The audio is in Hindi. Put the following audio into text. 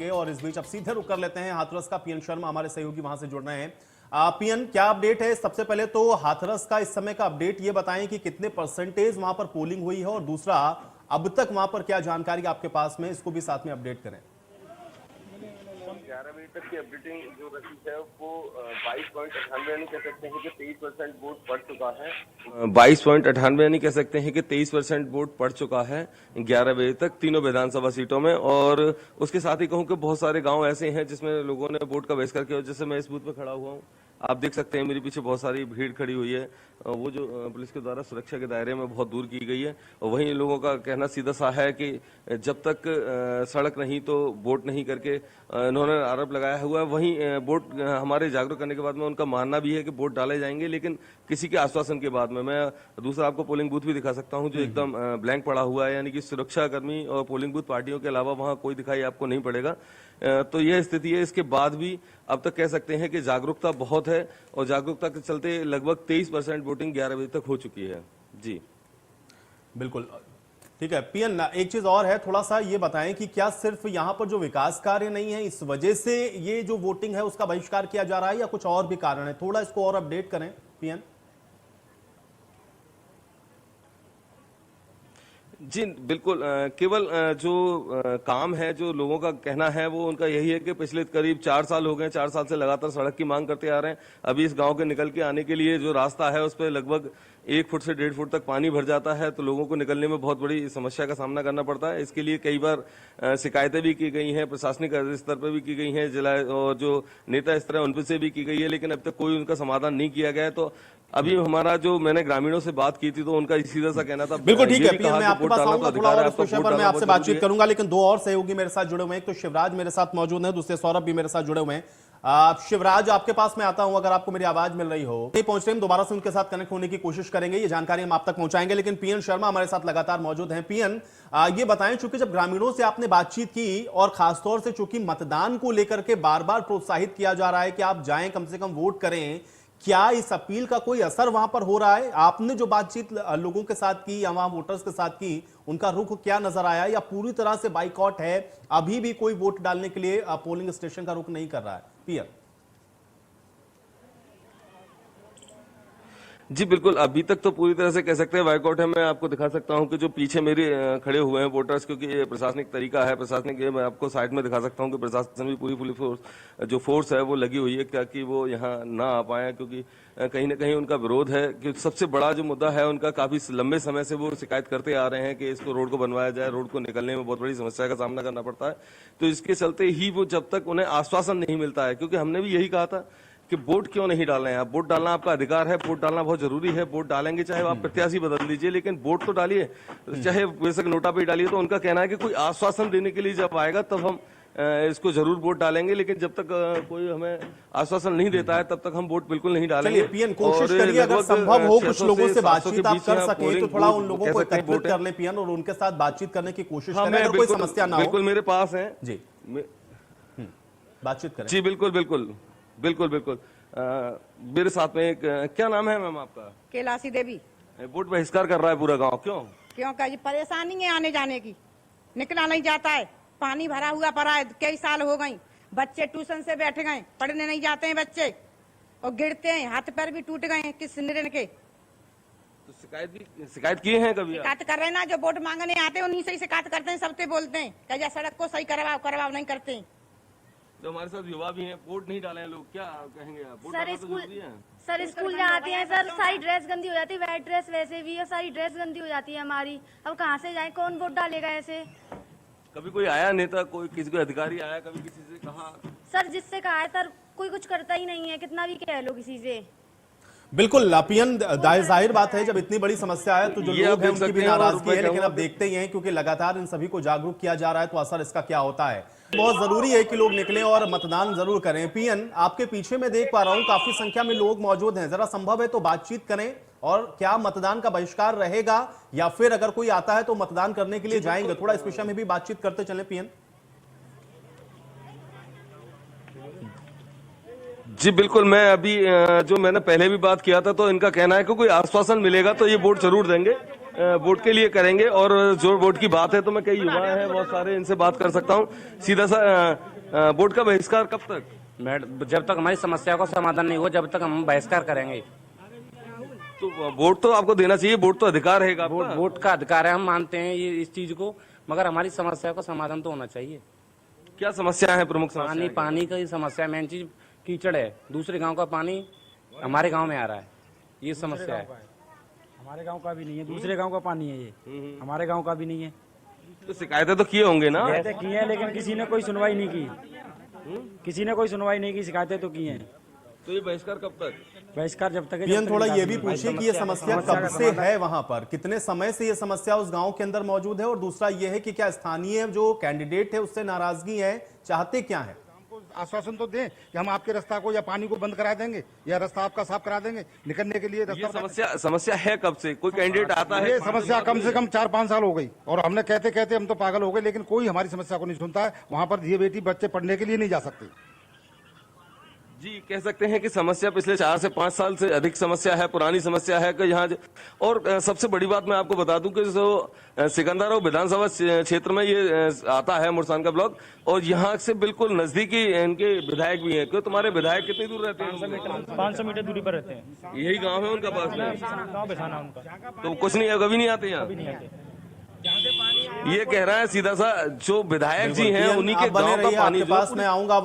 और इस बीच अब सीधे रुक कर लेते हैं हाथरस का। पीएन शर्मा हमारे सहयोगी वहां से जुड़ रहे हैं। पीएन, क्या अपडेट है? सबसे पहले तो हाथरस का इस समय का अपडेट ये बताएं कि कितने परसेंटेज वहां पर पोलिंग हुई है, और दूसरा अब तक वहां पर क्या जानकारी आपके पास में, इसको भी साथ में अपडेट करें। 11 बजे तक की अपडेटिंग जो रही है वो 22.98 यानी कह सकते हैं कि 23% वोट पड़ चुका है। 22.98 यानी कह सकते हैं कि 23% वोट पड़ चुका है 11 बजे तक तीनों विधानसभा सीटों में। और उसके साथ ही कहूं कि बहुत सारे गांव ऐसे हैं जिसमें लोगों ने वोट का बहिष्कार किया। जैसे मैं इस बूथ पे खड़ा हुआ हूं, आप देख सकते हैं मेरे पीछे बहुत सारी भीड़ खड़ी हुई है। वो जो पुलिस के द्वारा सुरक्षा के दायरे में बहुत दूर की गई है। और वहीं लोगों का कहना सीधा सा है कि जब तक सड़क नहीं तो वोट नहीं करके इन्होंने आरोप लगाया हुआ है। वहीं वोट हमारे जागरूक करने के बाद में उनका मानना भी है कि वोट डाले जाएंगे, लेकिन किसी के आश्वासन के बाद में। मैं दूसरा आपको पोलिंग बूथ भी दिखा सकता हूं जो एकदम ब्लैंक पड़ा हुआ है, यानी कि सुरक्षाकर्मी और पोलिंग बूथ पार्टियों के अलावा वहां कोई दिखाई आपको नहीं पड़ेगा। तो यह स्थिति है। इसके बाद भी अब तक कह सकते हैं कि जागरूकता बहुत है, और जागरूकता के चलते लगभग 23% वोटिंग 11 बजे तक हो चुकी है। जी बिल्कुल ठीक है। पीएन, एक चीज और है, थोड़ा सा ये बताएं कि क्या सिर्फ यहां पर जो विकास कार्य नहीं है इस वजह से ये जो वोटिंग है उसका बहिष्कार किया जा रहा है, या कुछ और भी कारण है? थोड़ा इसको और अपडेट करें पीएन। जी बिल्कुल। केवल जो काम है, जो लोगों का कहना है वो उनका यही है कि पिछले करीब 4 साल हो गए, 4 साल से लगातार सड़क की मांग करते आ रहे हैं। अभी इस गांव के निकल के आने के लिए जो रास्ता है उस पर लगभग 1 फुट से 1.5 फुट तक पानी भर जाता है, तो लोगों को निकलने में बहुत बड़ी समस्या का सामना करना पड़ता है। इसके लिए कई बार शिकायतें भी की गई हैं, प्रशासनिक स्तर पर भी की गई हैं, जिला और जो नेता स्तर है उन पर से भी की गई है, लेकिन अब तक कोई उनका समाधान नहीं किया गया है। तो अभी हमारा जो मैंने ग्रामीणों से बात की थी तो उनका सीधा सा कहना था। बिल्कुल ठीक है पीएन, मैं आपके पास आऊंगा, थोड़ा और इस विषय पर मैं आपसे बातचीत करूंगा, लेकिन दो और सहयोगी मेरे साथ जुड़े हुए हैं। एक तो शिवराज मेरे साथ मौजूद है, दूसरे सौरभ भी मेरे साथ जुड़े हुए हैं। शिवराज, आपके पास मैं आता हूं, अगर आपको मेरी आवाज मिल रही हो। नहीं पहुंच रहे, हम दोबारा से उनके साथ कनेक्ट होने की कोशिश करेंगे, ये जानकारी हम आप तक पहुंचाएंगे। लेकिन पीएन शर्मा हमारे साथ लगातार मौजूद हैं। पीएन, ये बताएं, चूंकि जब ग्रामीणों से आपने बातचीत की और खासतौर से चूंकि मतदान को लेकर के बार बार प्रोत्साहित किया जा रहा है कि आप जाएं, कम से कम वोट करें, क्या इस अपील का कोई असर वहां पर हो रहा है? आपने जो बातचीत लोगों के साथ की या वहां वोटर्स के साथ की, उनका रुख क्या नजर आया, या पूरी तरह से बाइकआउट है, अभी भी कोई वोट डालने के लिए पोलिंग स्टेशन का रुख नहीं कर रहा है? पीएन जी बिल्कुल, अभी तक तो पूरी तरह से कह सकते हैं बाइकआउट है। मैं आपको दिखा सकता हूं कि जो पीछे मेरे खड़े हुए हैं वोटर्स, क्योंकि ये प्रशासनिक तरीका है, प्रशासनिक, मैं आपको साइड में दिखा सकता हूं कि प्रशासन भी पूरी फोर्स है वो लगी हुई है ताकि वो यहाँ ना आ पाए, क्योंकि कहीं ना कहीं उनका विरोध है। कि सबसे बड़ा जो मुद्दा है उनका, काफी लंबे समय से वो शिकायत करते आ रहे हैं कि इसको रोड को बनवाया जाए, रोड को निकलने में बहुत बड़ी समस्या का सामना करना पड़ता है। तो इसके चलते ही वो, जब तक उन्हें आश्वासन नहीं मिलता है, क्योंकि हमने भी यही कहा था कि वोट क्यों नहीं डालना है आप, वोट डालना आपका अधिकार है, वोट डालना बहुत जरूरी है। वोट डालेंगे चाहे आप प्रत्याशी बदल दीजिए, लेकिन वोट तो डालिए, चाहे बेशक नोटा पे डालिए। तो उनका कहना है कि कोई आश्वासन देने के लिए जब आएगा तब हम इसको जरूर वोट डालेंगे, लेकिन जब तक कोई हमें आश्वासन नहीं देता है तब तक हम वोट बिल्कुल नहीं डालेंगे। पीएन, कोशिश करिए अगर संभव हो कुछ लोगों से बातचीत आप कर सके तो थोड़ा उन लोगों को एकत्रित कर लें पीएन, और उनके साथ बातचीत करने की कोशिश करें, अगर कोई समस्या ना हो। बिल्कुल मेरे पास है जी, बातचीत करें। जी बिल्कुल बिल्कुल बिल्कुल बिल्कुल। मेरे साथ में एक, क्या नाम है मैम आपका? कैलाशी देवी। वोट बहिष्कार कर रहा है पूरा गांव, क्यों? क्यों का जी परेशानी है आने जाने की, निकला नहीं जाता है, पानी भरा हुआ पड़ा है, कई साल हो गई, बच्चे ट्यूशन से बैठ गए, पढ़ने नहीं जाते हैं बच्चे, और गिरते हैं, हाथ पैर भी टूट गए हैं किस निरन के। तो शिकायत किए हैं कभी? शिकायत कर रहे हैं ना, जो वोट मांगने आते हैं उन्हीं से ही शिकायत करते हैं, सबसे बोलते हैं क्या सड़क को सही करवाओ नहीं करते हैं। जो हमारे साथ युवा भी हैं, वोट नहीं डाले हैं लोग, क्या कहेंगे आप? सर स्कूल जाते हैं सर, सारी ड्रेस गंदी हो जाती है, वाइट ड्रेस वैसे भी, और सारी ड्रेस गंदी हो जाती है हमारी। अब कहाँ से जाए, कौन वोट डालेगा ऐसे? कभी कोई आया नेता, कोई किसी को अधिकारी आया, कभी किसी से कहा? सर जिससे कहा है सर कोई कुछ करता ही नहीं है, कितना भी कह लो किसी से। बिल्कुल पीएन, जाहिर बात है जब इतनी बड़ी समस्या है तो जो लोग हैं उनकी भी नाराजगी है, लेकिन अब देखते ही हैं क्योंकि लगातार इन सभी को जागरूक किया जा रहा है तो असर इसका क्या होता है। बहुत जरूरी है कि लोग निकलें और मतदान जरूर करें। पीएन, आपके पीछे मैं देख पा रहा हूं काफी संख्या में लोग मौजूद हैं, जरा संभव है तो बातचीत करें, और क्या मतदान का बहिष्कार रहेगा या फिर अगर कोई आता है तो मतदान करने के लिए जाएंगे? थोड़ा इस विषय में भी बातचीत करते चलें पीएन। जी बिल्कुल, मैं अभी जो मैंने पहले भी बात किया था तो इनका कहना है कि कोई आश्वासन मिलेगा तो ये वोट जरूर देंगे, वोट के लिए करेंगे। और जो वोट की बात है तो मैं कई युवा हैं बहुत सारे, इनसे बात कर सकता हूँ। सीधा सा वोट का बहिष्कार कब तक? मैडम, जब तक हमारी समस्या का समाधान नहीं हो जब तक हम बहिष्कार करेंगे। तो वोट तो आपको देना चाहिए, वोट तो अधिकार है आपका। वोट का अधिकार है, हम मानते हैं ये इस चीज को, मगर हमारी समस्या का समाधान तो होना चाहिए। क्या समस्या है? प्रमुख समस्या पानी का ही समस्या, मेन चीज कीचड़ है। दूसरे गांव का पानी हमारे गांव में आ रहा है, ये समस्या है। हमारे गांव का भी नहीं है, दूसरे गांव का पानी है ये, हमारे गांव का भी नहीं है। तो शिकायतें तो किए होंगे ना? शिकायतें की हैं लेकिन किसी ने कोई सुनवाई नहीं की, किसी ने कोई सुनवाई नहीं की। शिकायतें तो की हैं। तो ये बहिष्कार कब तक? बहिष्कार जब तक है। पीएम, थोड़ा ये भी पूछिए कि ये समस्या कब से है वहां पर, कितने समय से ये समस्या उस गांव के अंदर मौजूद है, और दूसरा ये है कि क्या स्थानीय जो कैंडिडेट है उससे नाराजगी है, चाहते क्या है? आश्वासन तो दें कि हम आपके रास्ता को या पानी को बंद करा देंगे या रास्ता आपका साफ करा देंगे, निकलने के लिए ये समस्या है कब से? कोई कैंडिडेट आता है? ये समस्या कम से कम 4-5 साल हो गई, और हमने कहते कहते हम तो पागल हो गए, लेकिन कोई हमारी समस्या को नहीं सुनता है। वहां पर ये बेटी बच्चे पढ़ने के लिए नहीं जा सकते। जी, कह सकते हैं कि समस्या पिछले 4 से 5 साल से अधिक समस्या है, पुरानी समस्या है कि यहाँ। और सबसे बड़ी बात मैं आपको बता दूं कि जो सिकंदराबाद विधानसभा क्षेत्र में ये आता है मुरसान का ब्लॉक, और यहाँ से बिल्कुल नजदीकी इनके विधायक भी हैं। क्यों, तुम्हारे विधायक कितनी दूर रहते हैं? 500 मीटर दूरी पर रहते हैं। यही गाँव है उनका पास में? गाँव बेसाना उनका। तो कुछ नहीं है, कभी नहीं आते यहाँ? ये कह रहा है सीधा सा, जो विधायक जी हैं उन्हीं के गाँव का पानी पास में आऊंगा।